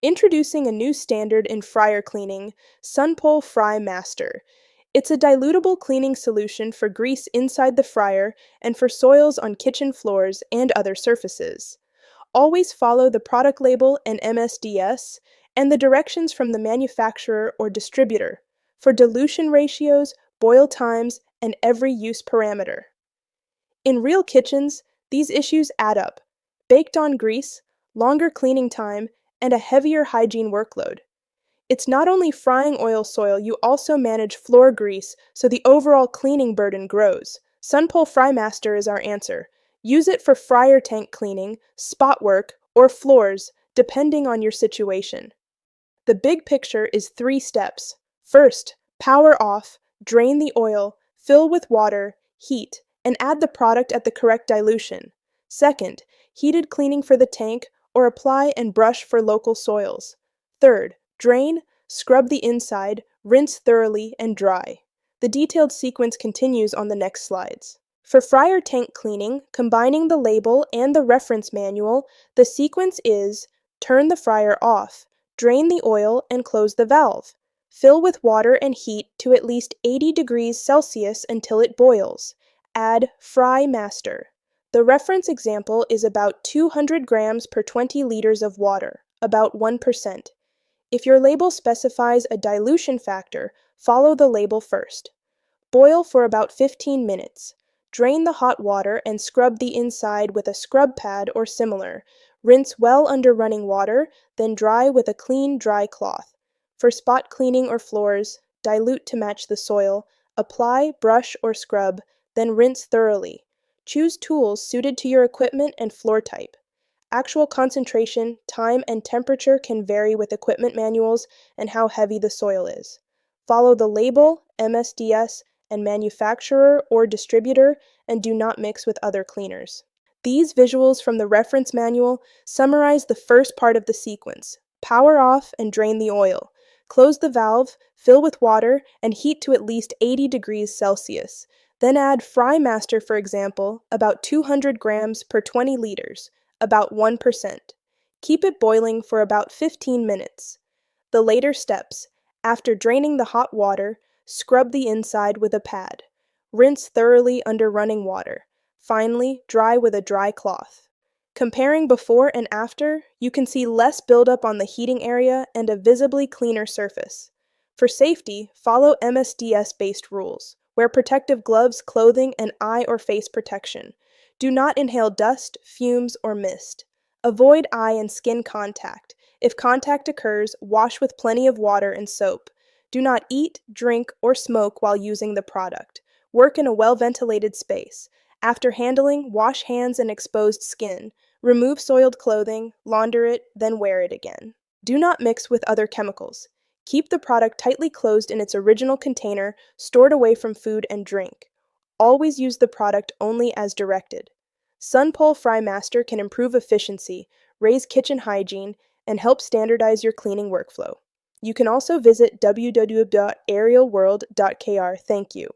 Introducing a new standard in fryer cleaning, Sunpol Fry Master. It's a dilutable cleaning solution for grease inside the fryer and for soils on kitchen floors and other surfaces. Always follow the product label and MSDS and the directions from the manufacturer or distributor for dilution ratios, boil times, and every use parameter. In real kitchens, these issues add up: baked on grease, longer cleaning time, and a heavier hygiene workload. It's not only frying oil soil, you also manage floor grease, so the overall cleaning burden grows. Sunpol Frymaster is our answer. Use it for fryer tank cleaning, spot work, or floors, depending on your situation. The big picture is 3 steps. First, power off, drain the oil, fill with water, heat, and add the product at the correct dilution. Second, heated cleaning for the tank, or apply and brush for local soils. Third, drain, scrub the inside, rinse thoroughly, and dry. The detailed sequence continues on the next slides. For fryer tank cleaning, combining the label and the reference manual, the sequence is: turn the fryer off, drain the oil and close the valve. Fill with water and heat to at least 80 degrees Celsius until it boils. Add Fry Master. The reference example is about 200 grams per 20 liters of water, about 1%. If your label specifies a dilution factor, follow the label first. Boil for about 15 minutes. Drain the hot water and scrub the inside with a scrub pad or similar. Rinse well under running water, then dry with a clean, dry cloth. For spot cleaning or floors, dilute to match the soil, apply, brush, or scrub, then rinse thoroughly. Choose tools suited to your equipment and floor type. Actual concentration, time, and temperature can vary with equipment manuals and how heavy the soil is. Follow the label, MSDS, and manufacturer or distributor, and do not mix with other cleaners. These visuals from the reference manual summarize the first part of the sequence: power off and drain the oil. Close the valve, fill with water, and heat to at least 80 degrees Celsius. Then add Fry Master, for example, about 200 grams per 20 liters, about 1%. Keep it boiling for about 15 minutes. The later steps: after draining the hot water, scrub the inside with a pad. Rinse thoroughly under running water. Finally, dry with a dry cloth. Comparing before and after, you can see less buildup on the heating area and a visibly cleaner surface. For safety, follow MSDS-based rules. Wear protective gloves, clothing, and eye or face protection. Do not inhale dust, fumes, or mist. Avoid eye and skin contact. If contact occurs, wash with plenty of water and soap. Do not eat, drink, or smoke while using the product. Work in a well-ventilated space. After handling, wash hands and exposed skin. Remove soiled clothing, launder it, then wear it again. Do not mix with other chemicals. Keep the product tightly closed in its original container, stored away from food and drink. Always use the product only as directed. Sunpol Frymaster can improve efficiency, raise kitchen hygiene, and help standardize your cleaning workflow. You can also visit www.aerialworld.kr. Thank you.